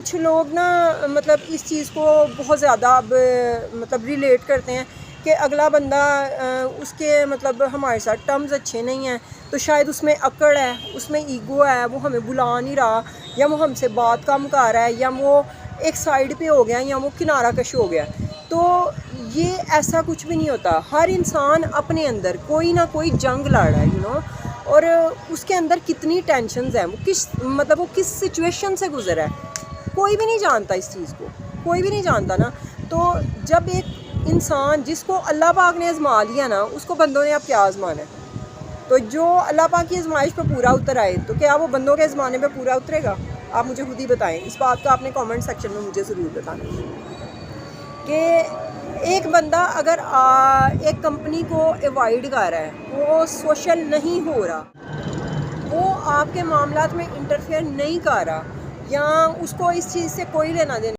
کچھ لوگ نا مطلب اس چیز کو بہت زیادہ اب مطلب ریلیٹ کرتے ہیں کہ اگلا بندہ اس کے مطلب ہمارے ساتھ ٹرمز اچھے نہیں ہیں تو شاید اس میں اکڑ ہے، اس میں ایگو ہے، وہ ہمیں بلا نہیں رہا، یا وہ ہم سے بات کم کر رہا ہے، یا وہ ایک سائڈ پہ ہو گیا، یا وہ کنارہ کش ہو گیا۔ تو یہ ایسا کچھ بھی نہیں ہوتا۔ ہر انسان اپنے اندر کوئی نہ کوئی جنگ لڑ رہا ہے اور اس کے اندر کتنی ٹینشنز ہیں، وہ کس سچویشن سے گزرا ہے، کوئی بھی نہیں جانتا اس چیز کو، کوئی بھی نہیں جانتا نا۔ تو جب ایک انسان جس کو اللہ پاک نے آزما لیا نا، اس کو بندوں نے اب کیا آزمانا ہے؟ تو جو اللہ پاک کی آزمائش پہ پورا اتر آئے تو کیا وہ بندوں کے آزمانے پہ پورا اترے گا؟ آپ مجھے خود ہی بتائیں، اس بات کا آپ نے کامنٹ سیکشن میں مجھے ضرور بتانا کہ ایک بندہ اگر ایک کمپنی کو ایوائڈ کر رہا ہے، وہ سوشل نہیں ہو رہا، وہ آپ کے معاملات میں انٹرفیئر نہیں کر رہا، یا اس کو اس چیز سے کوئی لینا دینا